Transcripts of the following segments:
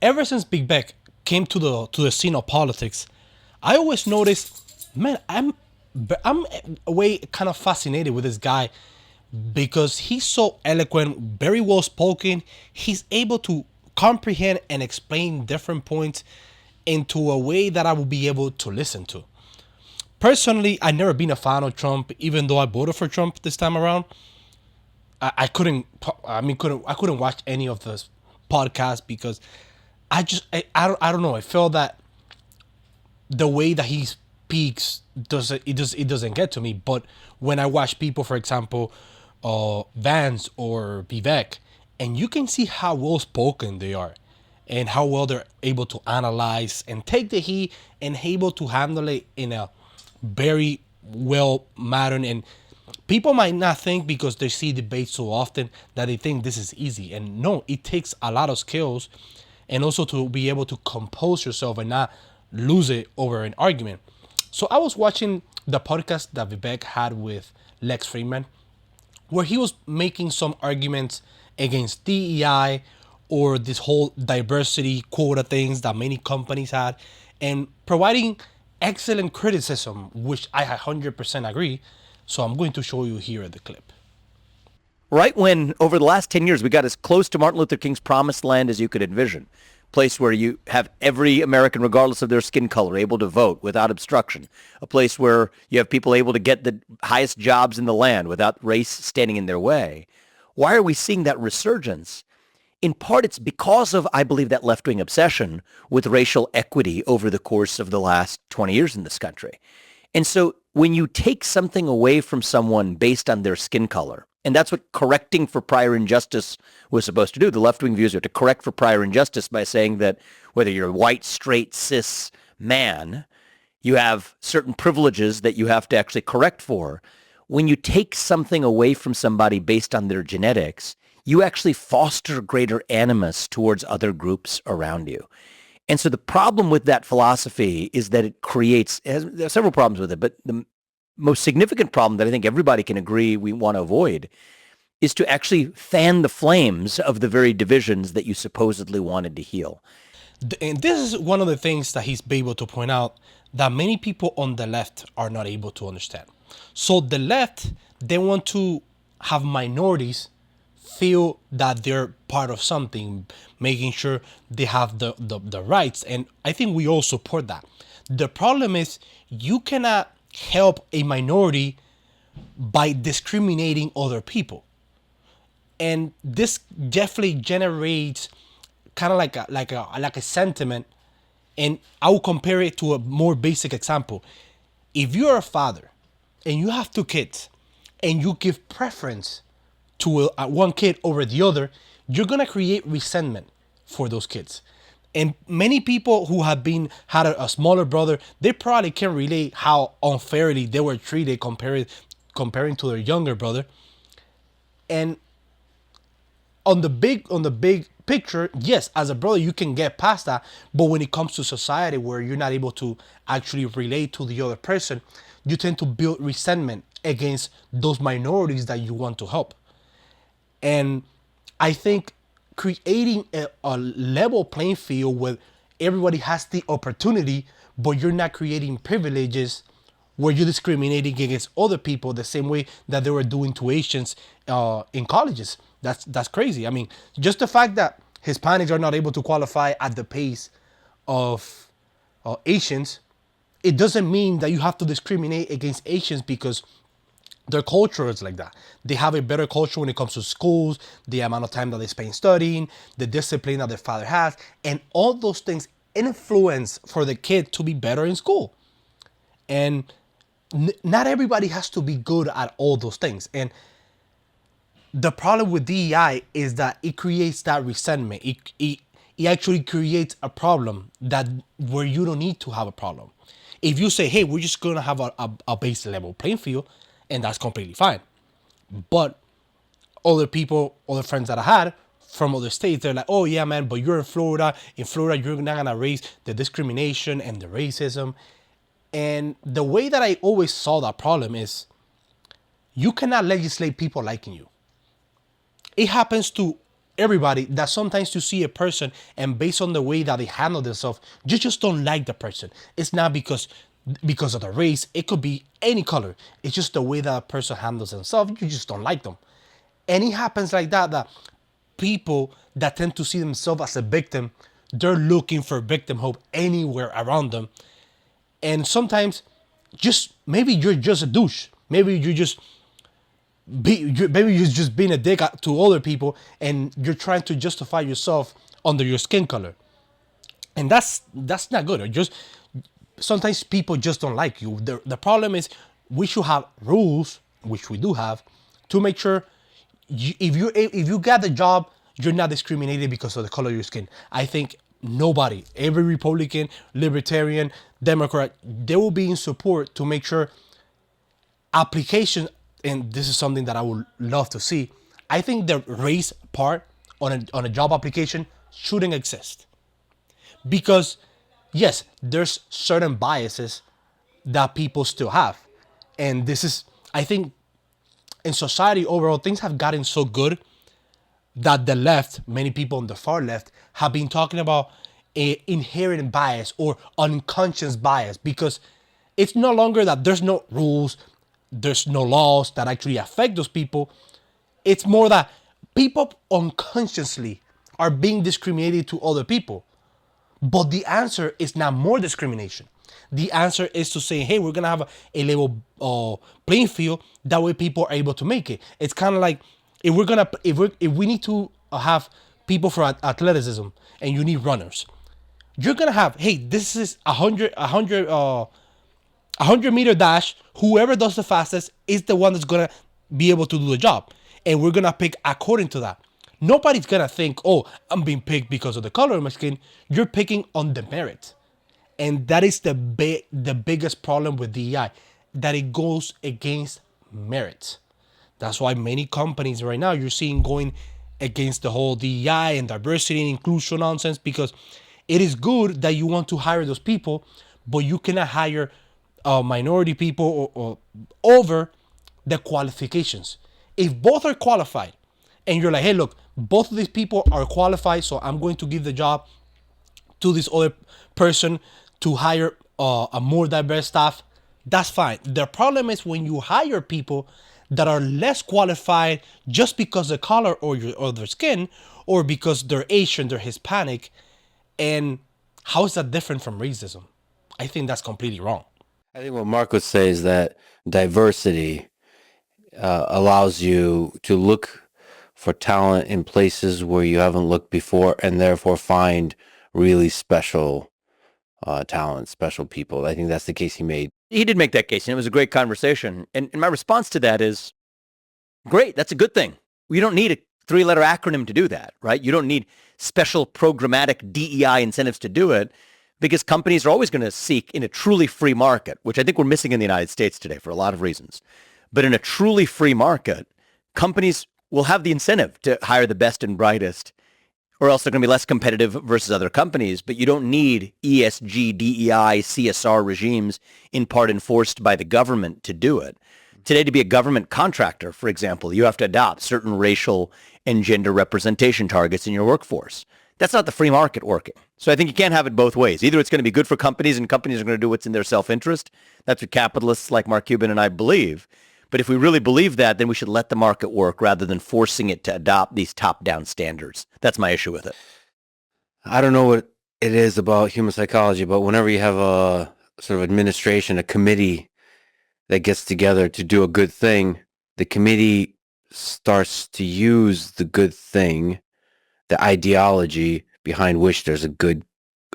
ever since Big Beck came to the scene of politics, I always noticed, man, I'm way kind of fascinated with this guy because he's so eloquent, very well spoken. He's able to comprehend and explain different points into a way that I will be able to listen to. Personally, I never been a fan of Trump, even though I voted for Trump this time around. I couldn't. I couldn't watch any of this podcast because I don't know. I feel that the way that he speaks it doesn't get to me. But when I watch people, for example, Vance or Vivek, and you can see how well spoken they are, and how well they're able to analyze and take the heat and able to handle it in a very well manner. And people might not think because they see debates so often that they think this is easy. And no, it takes a lot of skills and also to be able to compose yourself and not lose it over an argument. So I was watching the podcast that Vivek had with Lex Friedman, where he was making some arguments against DEI or this whole diversity quota things that many companies had, and providing excellent criticism, which I 100% agree. So I'm going to show you here the clip. Right when, over the last 10 years, we got as close to Martin Luther King's promised land as you could envision. A place where you have every American, regardless of their skin color, able to vote without obstruction. A place where you have people able to get the highest jobs in the land without race standing in their way. Why are we seeing that resurgence? In part, it's because of, I believe, that left-wing obsession with racial equity over the course of the last 20 years in this country. And so when you take something away from someone based on their skin color, and that's what correcting for prior injustice was supposed to do. The left-wing views are to correct for prior injustice by saying that whether you're a white, straight, cis man, you have certain privileges that you have to actually correct for. When you take something away from somebody based on their genetics, you actually foster greater animus towards other groups around you. And so the problem with that philosophy is that there are several problems with it, but the most significant problem that I think everybody can agree we want to avoid is to actually fan the flames of the very divisions that you supposedly wanted to heal. And this is one of the things that he's been able to point out that many people on the left are not able to understand. So the left, they want to have minorities feel that they're part of something, making sure they have the rights. And I think we all support that. The problem is you cannot help a minority by discriminating other people. And this definitely generates kind of like a sentiment. And I will compare it to a more basic example. If you're a father and you have two kids and you give preference to one kid over the other, you're gonna create resentment for those kids. And many people who have had a smaller brother, they probably can relate how unfairly they were treated comparing to their younger brother. And on the big picture, yes, as a brother you can get past that, but when it comes to society where you're not able to actually relate to the other person, you tend to build resentment against those minorities that you want to help. And I think creating a level playing field where everybody has the opportunity, but you're not creating privileges where you're discriminating against other people the same way that they were doing to Asians in colleges. That's crazy. I mean, just the fact that Hispanics are not able to qualify at the pace of Asians, it doesn't mean that you have to discriminate against Asians because their culture is like that. They have a better culture when it comes to schools, the amount of time that they spend studying, the discipline that their father has, and all those things influence for the kid to be better in school. And not everybody has to be good at all those things. And the problem with DEI is that it creates that resentment. It actually creates a problem that where you don't need to have a problem. If you say, hey, we're just going to have a base level playing field, and that's completely fine. But other friends that I had from other states, they're like, oh yeah, man, but you're in Florida. In Florida, you're not gonna raise the discrimination and the racism. And the way that I always saw that problem is you cannot legislate people liking you. It happens to everybody that sometimes you see a person and based on the way that they handle themselves, you just don't like the person. It's not because of the race. It could be any color. It's just the way that a person handles themselves. You just don't like them. And it happens like that, that people that tend to see themselves as a victim, they're looking for victimhood anywhere around them. And sometimes just maybe you're just a douche. Maybe you're just being a dick to other people and you're trying to justify yourself under your skin color. And that's not good. Or just sometimes people just don't like you. The problem is we should have rules, which we do have, to make sure if you got the job, you're not discriminated because of the color of your skin. I think nobody, every Republican, Libertarian, Democrat, they will be in support to make sure application, and this is something that I would love to see. I think the race part on a job application shouldn't exist because yes, there's certain biases that people still have, and this is, I think, in society overall, things have gotten so good that the left, many people on the far left, have been talking about a inherent bias or unconscious bias because it's no longer that there's no rules, there's no laws that actually affect those people. It's more that people unconsciously are being discriminated to other people. But the answer is not more discrimination. The answer is to say, hey, we're gonna have a level playing field. That way, people are able to make it. It's kind of like if we need to have people for athleticism and you need runners, you're gonna have, hey, this is a 100-meter dash. Whoever does the fastest is the one that's gonna be able to do the job, and we're gonna pick according to that. Nobody's gonna think, oh, I'm being picked because of the color of my skin. You're picking on the merit, and that is the biggest problem with DEI, that it goes against merit. That's why many companies right now you're seeing going against the whole DEI and diversity and inclusion nonsense, because it is good that you want to hire those people, but you cannot hire minority people or over the qualifications. If both are qualified and you're like, hey, look, both of these people are qualified, so I'm going to give the job to this other person to hire a more diverse staff, that's fine. The problem is when you hire people that are less qualified just because of the color or their skin, or because they're Asian, they're Hispanic. And how is that different from racism? I think that's completely wrong. I think what Mark would say is that diversity allows you to look for talent in places where you haven't looked before, and therefore find really special talent, special people. I think that's the case he made. He did make that case, and it was a great conversation. And my response to that is, great, that's a good thing. We don't need a three-letter acronym to do that, right? You don't need special programmatic DEI incentives to do it, because companies are always going to seek, in a truly free market, which I think we're missing in the United States today for a lot of reasons. But in a truly free market, companies will have the incentive to hire the best and brightest, or else they're going to be less competitive versus other companies. But you don't need ESG, DEI, CSR regimes, in part enforced by the government, to do it. Today, to be a government contractor, for example, you have to adopt certain racial and gender representation targets in your workforce. That's not the free market working. So I think you can't have it both ways. Either it's going to be good for companies and companies are going to do what's in their self-interest. That's what capitalists like Mark Cuban and I believe. But if we really believe that, then we should let the market work rather than forcing it to adopt these top-down standards. That's my issue with it. I don't know what it is about human psychology, but whenever you have a sort of administration, a committee that gets together to do a good thing, the committee starts to use the good thing, the ideology behind which there's a good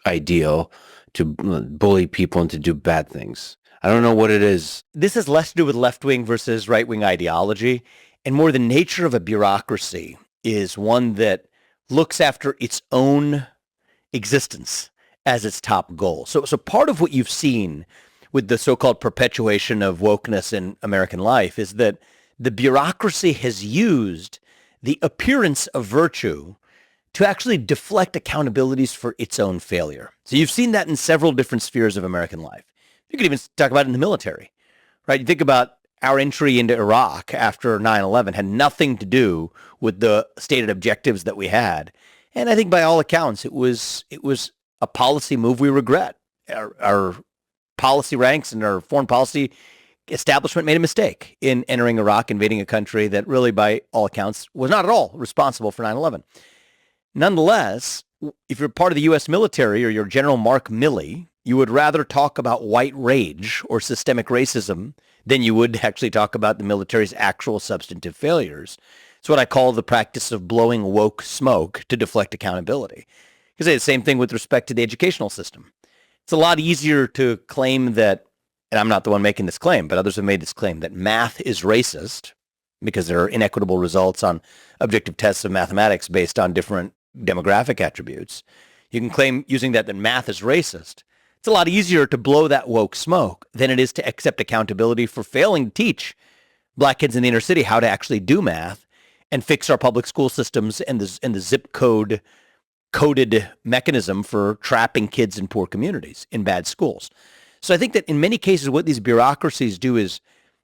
ideal, to bully people and to do bad things. I don't know what it is. This has less to do with left-wing versus right-wing ideology, and more the nature of a bureaucracy is one that looks after its own existence as its top goal. So part of what you've seen with the so-called perpetuation of wokeness in American life is that the bureaucracy has used the appearance of virtue to actually deflect accountabilities for its own failure. So you've seen that in several different spheres of American life. You could even talk about it in the military, right? You think about our entry into Iraq after 9/11 had nothing to do with the stated objectives that we had. And I think by all accounts, it was a policy move we regret. Our policy ranks and our foreign policy establishment made a mistake in entering Iraq, invading a country that really, by all accounts, was not at all responsible for 9/11. Nonetheless, if you're part of the U.S. military or you're General Mark Milley, you would rather talk about white rage or systemic racism than you would actually talk about the military's actual substantive failures. It's what I call the practice of blowing woke smoke to deflect accountability. You can say the same thing with respect to the educational system. It's a lot easier to claim that, and I'm not the one making this claim, but others have made this claim, that math is racist because there are inequitable results on objective tests of mathematics based on different demographic attributes. You can claim using that math is racist. It's a lot easier to blow that woke smoke than it is to accept accountability for failing to teach black kids in the inner city how to actually do math and fix our public school systems and the zip code coded mechanism for trapping kids in poor communities in bad schools. So I think that in many cases, what these bureaucracies do is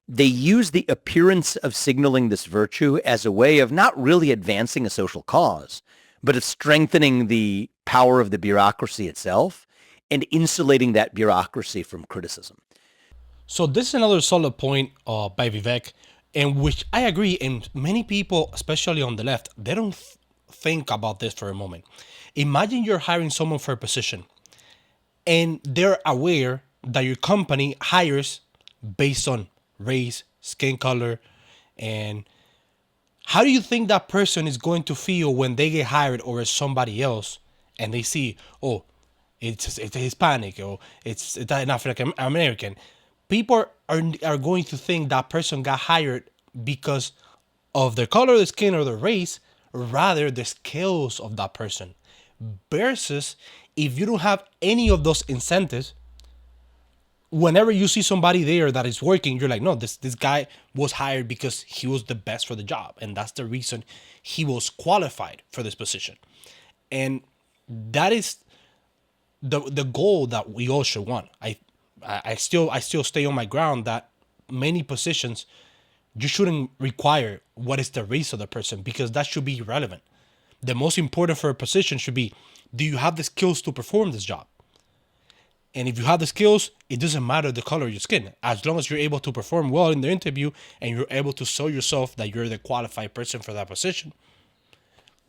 they use the appearance of signaling this virtue as a way of not really advancing a social cause, but of strengthening the power of the bureaucracy itself and insulating that bureaucracy from criticism. So this is another solid point by Vivek, in which I agree. And many people, especially on the left, they don't think about this for a moment. Imagine you're hiring someone for a position, and they're aware that your company hires based on race, skin color, and how do you think that person is going to feel when they get hired over somebody else and they see, oh, it's a Hispanic or it's an African American? People are going to think that person got hired because of their color, their skin, or their race, rather the skills of that person. Versus if you don't have any of those incentives, whenever you see somebody there that is working, you're like, no, this guy was hired because he was the best for the job, and that's the reason he was qualified for this position. And that is the goal that we all should want. I still stay on my ground that many positions you shouldn't require what is the race of the person, because that should be irrelevant. The most important for a position should be, do you have the skills to perform this job? And if you have the skills, it doesn't matter the color of your skin. As long as you're able to perform well in the interview and you're able to show yourself that you're the qualified person for that position,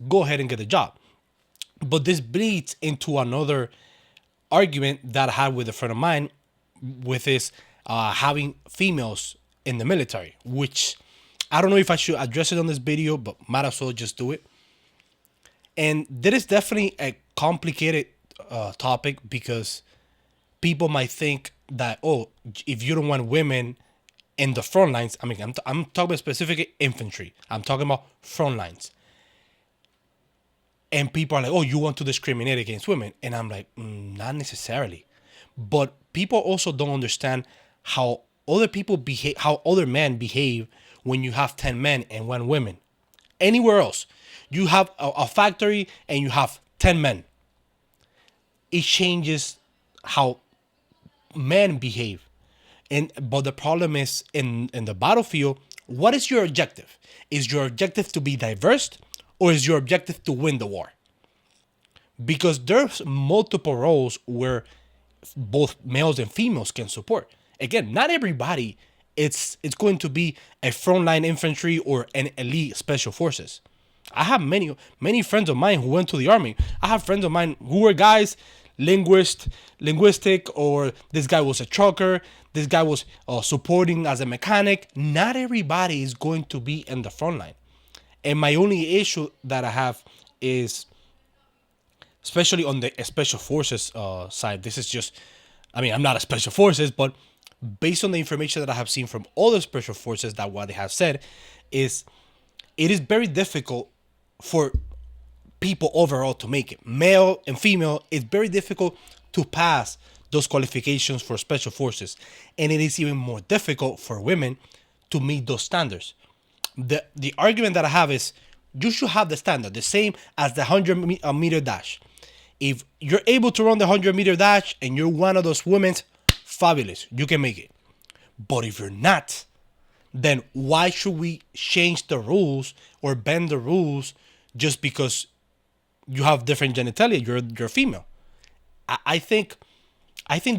go ahead and get the job. But this bleeds into another argument that I had with a friend of mine, with this having females in the military, which I don't know if I should address it on this video, but might as well just do it. And that is definitely a complicated topic, because people might think that, oh, if you don't want women in the front lines, I mean, I'm talking about specifically infantry. I'm talking about front lines. And people are like, oh, you want to discriminate against women. And I'm like, not necessarily. But people also don't understand how other people behave, how other men behave when you have 10 men and 1 woman. Anywhere else, you have a factory and you have 10 men. It changes how men behave. But the problem is, in the battlefield, what is your objective? Is your objective to be diverse, or is your objective to win the war? Because there's multiple roles where both males and females can support. Again, not everybody it's going to be a frontline infantry or an elite special forces. I have many friends of mine who went to the army. I have friends of mine who were guys, linguistic, or this guy was a trucker, this guy was supporting as a mechanic. Not everybody is going to be in the front line. And my only issue that I have is, especially on the special forces side, this is just, I mean, I'm not a special forces, but based on the information that I have seen from other special forces, that what they have said is, it is very difficult for people overall to make it. Male and female, it's very difficult to pass those qualifications for special forces. And it is even more difficult for women to meet those standards. The argument that I have is, you should have the standard, the same as the 100-meter dash. If you're able to run the 100-meter dash and you're one of those women, fabulous, you can make it. But if you're not, then why should we change the rules or bend the rules just because you have different genitalia? You're female. I think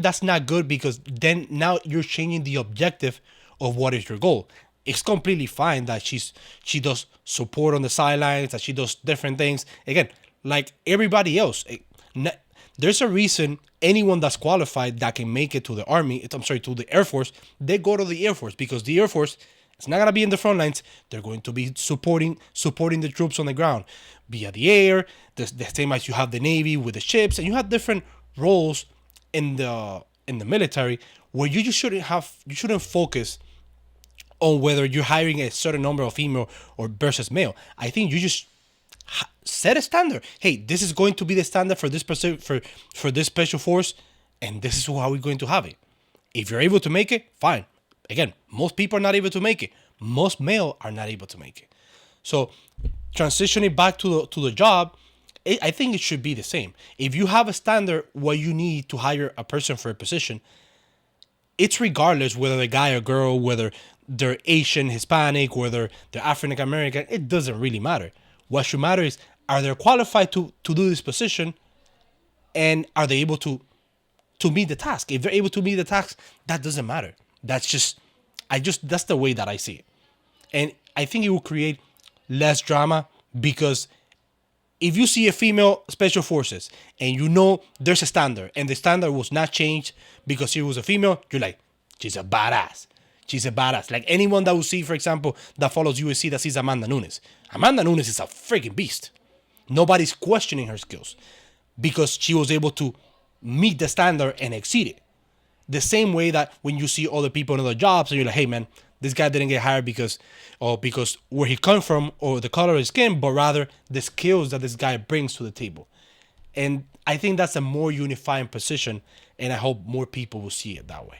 that's not good, because then now you're changing the objective of what is your goal. It's completely fine that she does support on the sidelines, that she does different things. Again, like everybody else, there's a reason anyone that's qualified that can make it to the army, I'm sorry, to the Air Force, they go to the Air Force, because the Air Force is not gonna be in the front lines. They're going to be supporting the troops on the ground via the air. The same as you have the Navy with the ships, and you have different roles in the military, where you shouldn't focus on whether you're hiring a certain number of female or versus male. I think you just set a standard. Hey, this is going to be the standard for this for this special force, and this is how we're going to have it. If you're able to make it, fine. Again, most people are not able to make it. Most male are not able to make it. So transitioning back to the job, I think it should be the same. If you have a standard where you need to hire a person for a position, it's regardless whether the guy or girl, whether they're Asian, Hispanic, whether they're African American, it doesn't really matter. What should matter is, are they qualified to do this position, and are they able to meet the task? If they're able to meet the task, that doesn't matter. That's the way that I see it. And I think it will create less drama, because if you see a female special forces and you know there's a standard, and the standard was not changed because she was a female, you're like, she's a badass. She's a badass. Like anyone that will see, for example, that follows USC, that sees Amanda Nunes. Amanda Nunes is a freaking beast. Nobody's questioning her skills because she was able to meet the standard and exceed it. The same way that when you see other people in other jobs and you're like, hey man, this guy didn't get hired because where he come from or the color of his skin, but rather the skills that this guy brings to the table. And I think that's a more unifying position, and I hope more people will see it that way.